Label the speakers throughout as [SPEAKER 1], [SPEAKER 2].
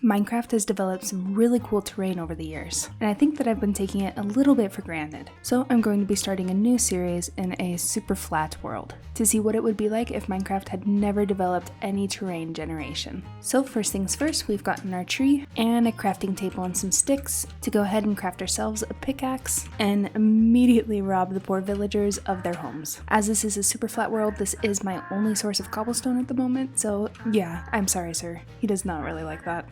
[SPEAKER 1] Minecraft has developed some really cool terrain over the years, and I think that I've been taking it a little bit for granted. So I'm going to be starting a new series in a Superflat world, to see what it would be like if Minecraft had never developed any terrain generation. So first things first, we've gotten our tree, and a crafting table and some sticks, to go ahead and craft ourselves a pickaxe, and immediately rob the poor villagers of their homes. As this is a Superflat world, this is my only source of cobblestone at the moment, so yeah, I'm sorry sir, he does not really like that.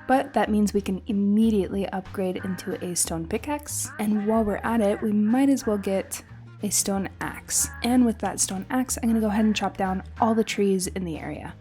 [SPEAKER 1] But that means we can immediately upgrade into a stone pickaxe, and while we're at it, we might as well get a stone axe. And with that stone axe, I'm gonna go ahead and chop down all the trees in the area.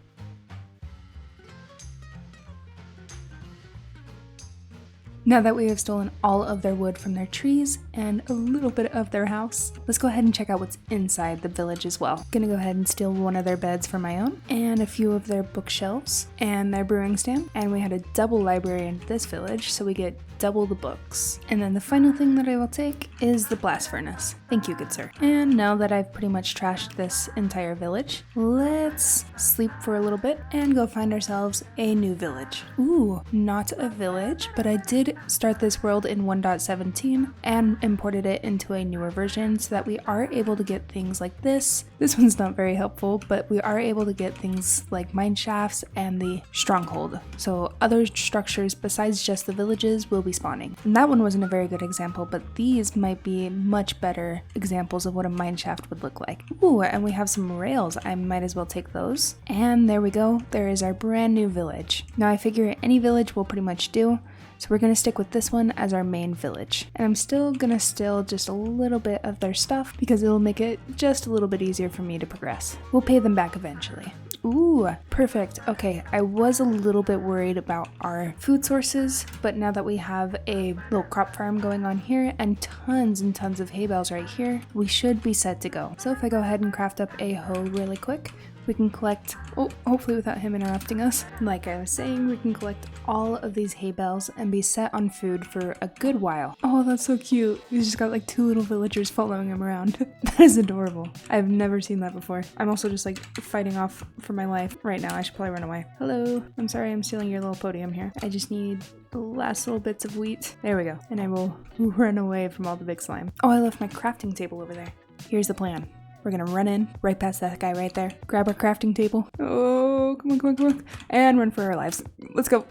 [SPEAKER 1] Now that we have stolen all of their wood from their trees and a little bit of their house, let's go ahead and check out what's inside the village as well. Gonna go ahead and steal one of their beds for my own, and a few of their bookshelves, and their brewing stand. And we had a double library in this village, so we get double the books. And then the final thing that I will take is the blast furnace. Thank you, good sir. And now that I've pretty much trashed this entire village, let's sleep for a little bit and go find ourselves a new village. Ooh, not a village, but I did start this world in 1.17 and imported it into a newer version so that we are able to get things like this. This one's not very helpful, but we are able to get things like mine shafts and the stronghold. So other structures besides just the villages will be spawning. And that one wasn't a very good example, but these might be much better examples of what a mine shaft would look like. Ooh, and we have some rails. I might as well take those. And there we go. There is our brand new village. Now I figure any village will pretty much do. So we're going to stick with this one as our main village. And I'm still going to steal just a little bit of their stuff because it'll make it just a little bit easier for me to progress. We'll pay them back eventually. Ooh, perfect. Okay, I was a little bit worried about our food sources, but now that we have a little crop farm going on here and tons of hay bales right here, we should be set to go. So if I go ahead and craft up a hoe really quick, we can collect, hopefully without him interrupting us. Like I was saying, we can collect all of these hay bales and be set on food for a good while. Oh, that's so cute. He's just got like two little villagers following him around. That is adorable. I've never seen that before. I'm also just like fighting off for my life right now. I should probably run away. Hello. I'm sorry I'm stealing your little podium here. I just need the last little bits of wheat. There we go. And I will run away from all the big slime. Oh, I left my crafting table over there. Here's the plan. We're gonna run in right past that guy right there, grab our crafting table. Oh, come on. And run for our lives. Let's go.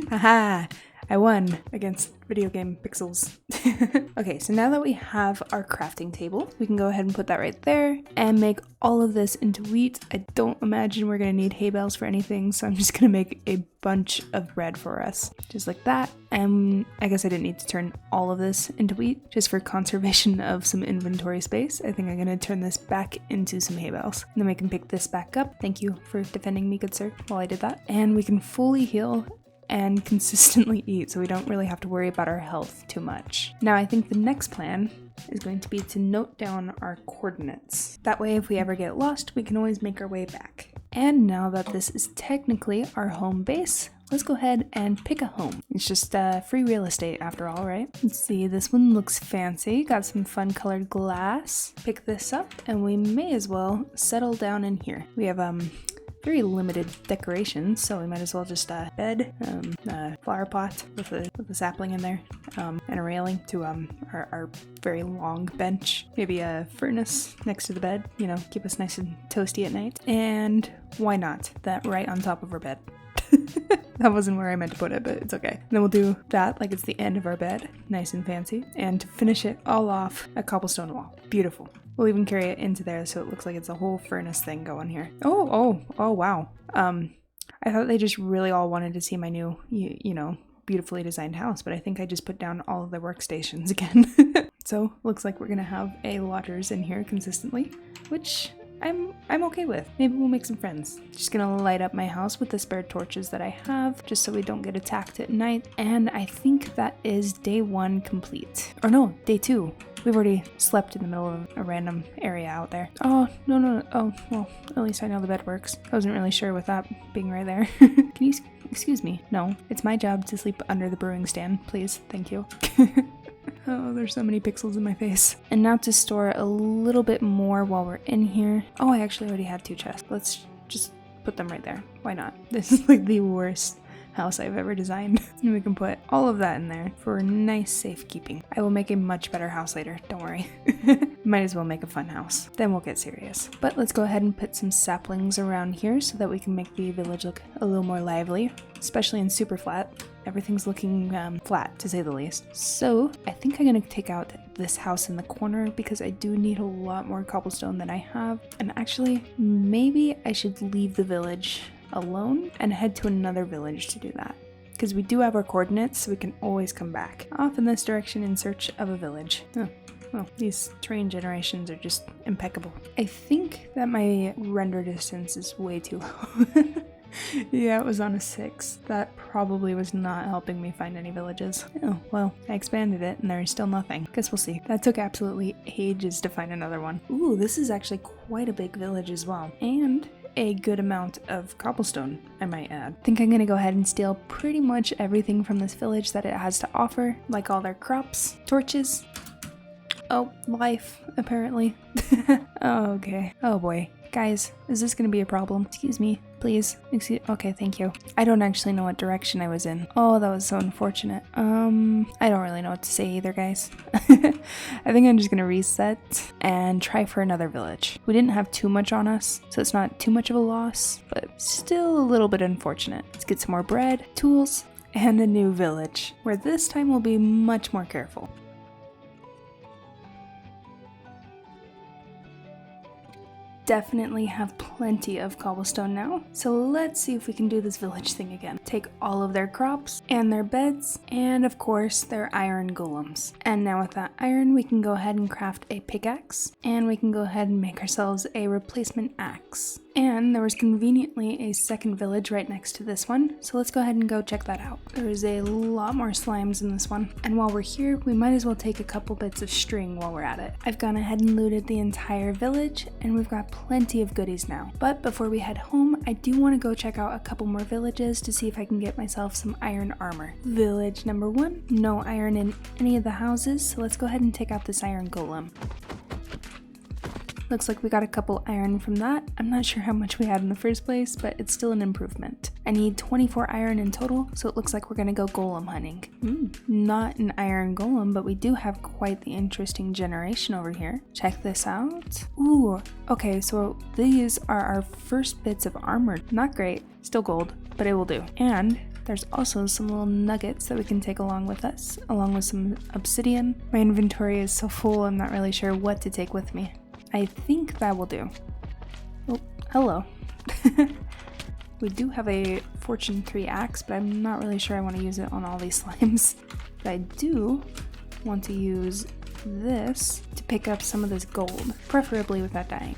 [SPEAKER 1] Haha, I won against video game pixels. Okay, so now that we have our crafting table, we can go ahead and put that right there and make all of this into wheat. I don't imagine we're gonna need hay bales for anything, so I'm just gonna make a bunch of bread for us, just like that. And I guess I didn't need to turn all of this into wheat, just for conservation of some inventory space. I think I'm gonna turn this back into some hay bales. And then we can pick this back up. Thank you for defending me, good sir, while I did that. And we can fully heal and consistently eat, so we don't really have to worry about our health too much. Now I think the next plan is going to be to note down our coordinates. That way if we ever get lost, we can always make our way back. And now that this is technically our home base, let's go ahead and pick a home. It's just free real estate after all, right? Let's see, this one looks fancy. Got some fun colored glass. Pick this up and we may as well settle down in here. We have very limited decorations, so we might as well just bed, a flower pot with a sapling in there, and a railing to our very long bench. Maybe a furnace next to the bed, you know, keep us nice and toasty at night. And why not? That right on top of our bed. That wasn't where I meant to put it, but it's okay. And then we'll do that like it's the end of our bed, nice and fancy. And to finish it all off, a cobblestone wall. Beautiful. We'll even carry it into there so it looks like it's a whole furnace thing going here. Oh, wow. I thought they just really all wanted to see my new, you know, beautifully designed house, but I think I just put down all of the workstations again. So looks like we're gonna have a lodgers in here consistently, which I'm okay with. Maybe we'll make some friends. Just gonna light up my house with the spare torches that I have, just so we don't get attacked at night. And I think that is day 1 complete. Or no, day 2. We've already slept in the middle of a random area out there. Oh, no. Oh, well, at least I know the bed works. I wasn't really sure with that being right there. Can you excuse me? No, it's my job to sleep under the brewing stand, please. Thank you. Oh, there's so many pixels in my face. And now to store a little bit more while we're in here. Oh, I actually already have 2 chests. Let's just put them right there. Why not? This is like the worst house I've ever designed. And we can put all of that in there for nice safekeeping. I will make a much better house later, don't worry. Might as well make a fun house. Then we'll get serious. But let's go ahead and put some saplings around here so that we can make the village look a little more lively, especially in Superflat. Everything's looking flat, to say the least. So I think I'm gonna take out this house in the corner because I do need a lot more cobblestone than I have. And actually, maybe I should leave the village alone and head to another village to do that. Because we do have our coordinates, so we can always come back off in this direction in search of a village. Oh. Well, these terrain generations are just impeccable. I think that my render distance is way too low. Yeah, it was on a 6. That probably was not helping me find any villages. Oh, well, I expanded it and there is still nothing. Guess we'll see. That took absolutely ages to find another one. Ooh, this is actually quite a big village as well. And a good amount of cobblestone, I might add. I think I'm gonna go ahead and steal pretty much everything from this village that it has to offer, like all their crops, torches. Oh, life, apparently. Oh, okay. Oh boy. Guys, is this gonna be a problem? Excuse me, please. Okay, thank you. I don't actually know what direction I was in. Oh, that was so unfortunate. I don't really know what to say either, guys. I think I'm just gonna reset and try for another village. We didn't have too much on us, so it's not too much of a loss, but still a little bit unfortunate. Let's get some more bread, tools, and a new village, where this time we'll be much more careful. Definitely have plenty of cobblestone now, so let's see if we can do this village thing again. Take all of their crops and their beds and of course their iron golems. And now with that iron we can go ahead and craft a pickaxe and we can go ahead and make ourselves a replacement axe. And there was conveniently a second village right next to this one, so let's go ahead and go check that out. There is a lot more slimes in this one, and while we're here we might as well take a couple bits of string while we're at it. I've gone ahead and looted the entire village and we've got plenty of goodies now. But before we head home, I do want to go check out a couple more villages to see if I can get myself some iron armor. Village number 1, no iron in any of the houses, so let's go ahead and take out this iron golem. Looks like we got a couple iron from that. I'm not sure how much we had in the first place, but it's still an improvement. I need 24 iron in total, so it looks like we're gonna go golem hunting. Not an iron golem, but we do have quite the interesting generation over here. Check this out. Ooh, okay, so these are our first bits of armor. Not great, still gold, but it will do. And there's also some little nuggets that we can take along with us, along with some obsidian. My inventory is so full, I'm not really sure what to take with me. I think that will do. Oh, hello. We do have a Fortune 3 axe, but I'm not really sure I want to use it on all these slimes. But I do want to use this to pick up some of this gold, preferably without dying.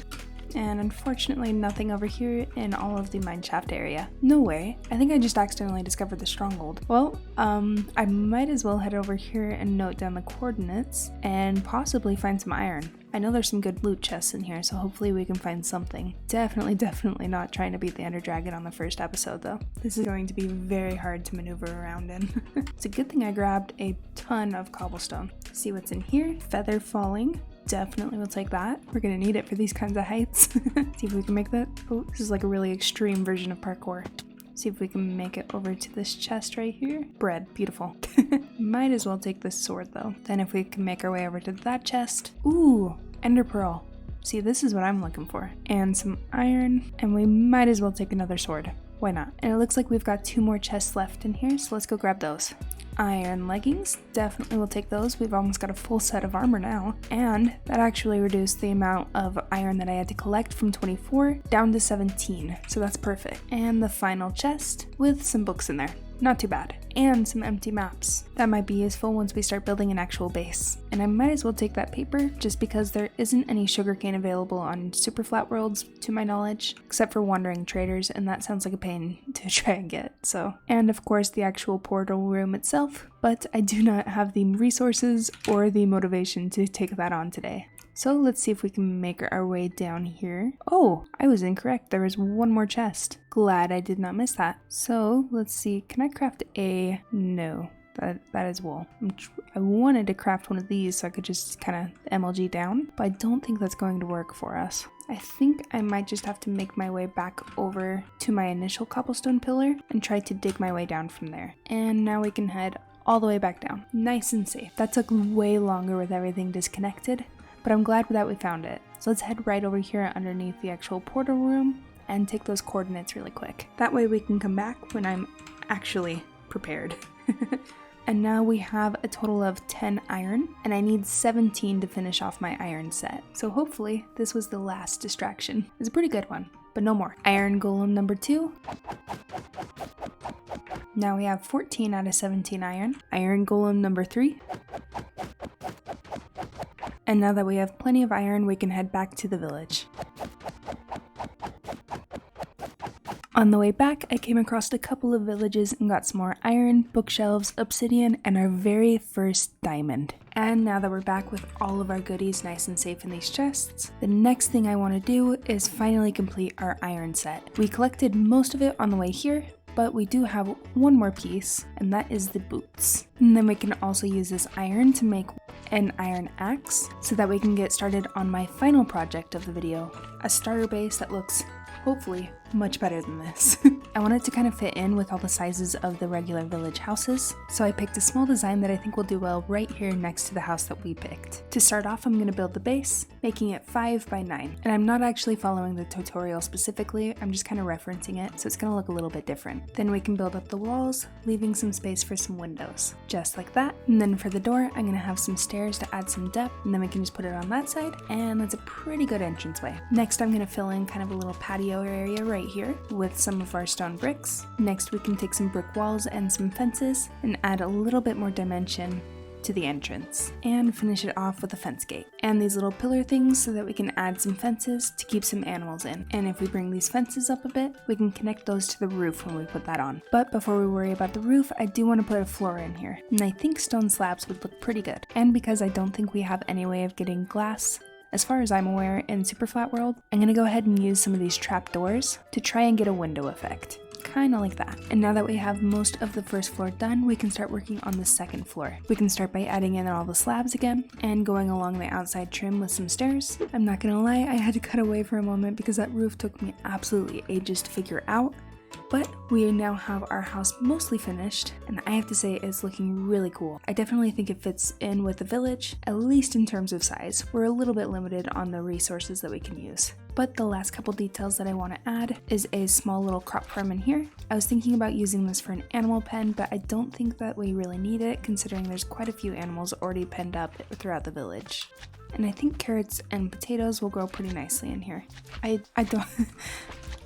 [SPEAKER 1] And unfortunately nothing over here in all of the mineshaft area. No way. I think I just accidentally discovered the stronghold. Well, I might as well head over here and note down the coordinates and possibly find some iron. I know there's some good loot chests in here, so hopefully we can find something. Definitely not trying to beat the Ender Dragon on the first episode though. This is going to be very hard to maneuver around in. It's a good thing I grabbed a ton of cobblestone. See what's in here. Feather falling. Definitely will take that. We're gonna need it for these kinds of heights. See if we can make that. Oh, this is like a really extreme version of parkour. See if we can make it over to this chest right here. Bread, beautiful. Might as well take this sword though. Then if we can make our way over to that chest. Ooh, ender pearl. See, this is what I'm looking for. And some iron, and we might as well take another sword. Why not? And it looks like we've got 2 more chests left in here, so let's go grab those. Iron leggings, definitely will take those. We've almost got a full set of armor now. And that actually reduced the amount of iron that I had to collect from 24 down to 17. So that's perfect. And the final chest with some books in there. Not too bad. And some empty maps. That might be useful once we start building an actual base. And I might as well take that paper just because there isn't any sugarcane available on Superflat worlds to my knowledge, except for wandering traders, and that sounds like a pain to try and get, so. And of course the actual portal room itself, but I do not have the resources or the motivation to take that on today. So let's see if we can make our way down here. Oh, I was incorrect. There is 1 more chest. Glad I did not miss that. So let's see. Can I craft a... No, that is wool. I wanted to craft one of these so I could just kind of MLG down, but I don't think that's going to work for us. I think I might just have to make my way back over to my initial cobblestone pillar and try to dig my way down from there. And now we can head all the way back down. Nice and safe. That took way longer with everything disconnected, but I'm glad that we found it. So let's head right over here underneath the actual portal room and take those coordinates really quick. That way we can come back when I'm actually prepared. And now we have a total of 10 iron, and I need 17 to finish off my iron set. So hopefully this was the last distraction. It's a pretty good one, but no more. Iron golem number 2. Now we have 14 out of 17 iron. Iron golem number 3. And now that we have plenty of iron, we can head back to the village. On the way back, I came across a couple of villages and got some more iron, bookshelves, obsidian, and our very first diamond. And now that we're back with all of our goodies nice and safe in these chests, the next thing I want to do is finally complete our iron set. We collected most of it on the way here, but we do have one more piece, and that is the boots. And then we can also use this iron to make an iron axe so that we can get started on my final project of the video, a starter base that looks hopefully much better than this. I want it to kind of fit in with all the sizes of the regular village houses, so I picked a small design that I think will do well right here next to the house that we picked. To start off, I'm going to build the base, making it 5 by 9. And I'm not actually following the tutorial specifically, I'm just kind of referencing it, so it's going to look a little bit different. Then we can build up the walls, leaving some space for some windows. Just like that. And then for the door, I'm going to have some stairs to add some depth, and then we can just put it on that side, and that's a pretty good entranceway. Next, I'm going to fill in kind of a little patio area right here with some of our stone bricks. Next, we can take some brick walls and some fences and add a little bit more dimension to the entrance and finish it off with a fence gate and these little pillar things so that we can add some fences to keep some animals in. And if we bring these fences up a bit, we can connect those to the roof when we put that on. But before we worry about the roof, I do want to put a floor in here, and I think stone slabs would look pretty good. And because I don't think we have any way of getting glass, as far as I'm aware, in Superflat World, I'm going to go ahead and use some of these trapdoors to try and get a window effect. Kind of like that. And now that we have most of the first floor done, we can start working on the second floor. We can start by adding in all the slabs again and going along the outside trim with some stairs. I'm not going to lie, I had to cut away for a moment because that roof took me absolutely ages to figure out. But we now have our house mostly finished, and I have to say it's looking really cool. I definitely think it fits in with the village, at least in terms of size. We're a little bit limited on the resources that we can use. But the last couple details that I want to add is a small little crop farm in here. I was thinking about using this for an animal pen, but I don't think that we really need it considering there's quite a few animals already penned up throughout the village. And I think carrots and potatoes will grow pretty nicely in here.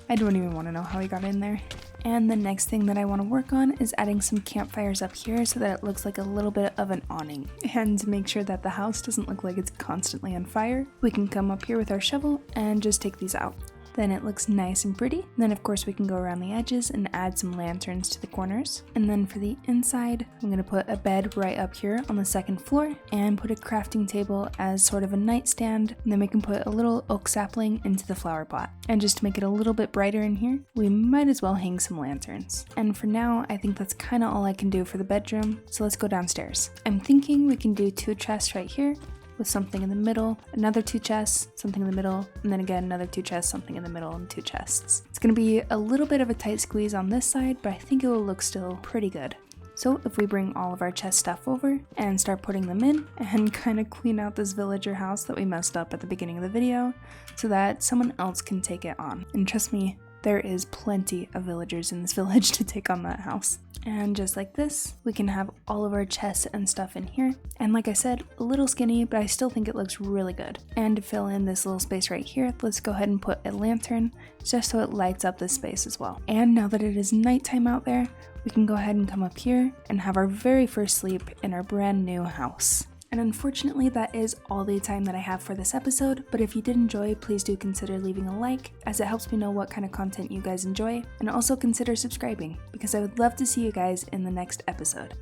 [SPEAKER 1] I don't even want to know how he got in there. And the next thing that I want to work on is adding some campfires up here so that it looks like a little bit of an awning. And to make sure that the house doesn't look like it's constantly on fire, we can come up here with our shovel and just take these out. Then it looks nice and pretty. Then of course we can go around the edges and add some lanterns to the corners. And then for the inside, I'm going to put a bed right up here on the second floor and put a crafting table as sort of a nightstand. And then we can put a little oak sapling into the flower pot. And just to make it a little bit brighter in here, we might as well hang some lanterns. And for now, I think that's kind of all I can do for the bedroom. So let's go downstairs. I'm thinking we can do 2 chests right here, with something in the middle, another 2 chests, something in the middle, and then again another 2 chests, something in the middle, and 2 chests. It's going to be a little bit of a tight squeeze on this side, but I think it will look still pretty good. So if we bring all of our chest stuff over and start putting them in and kind of clean out this villager house that we messed up at the beginning of the video so that someone else can take it on. And trust me, there is plenty of villagers in this village to take on that house. And just like this, we can have all of our chests and stuff in here. And like I said, a little skinny, but I still think it looks really good. And to fill in this little space right here, let's go ahead and put a lantern just so it lights up this space as well. And now that it is nighttime out there, we can go ahead and come up here and have our very first sleep in our brand new house. And unfortunately, that is all the time that I have for this episode, but if you did enjoy, please do consider leaving a like, as it helps me know what kind of content you guys enjoy, and also consider subscribing, because I would love to see you guys in the next episode.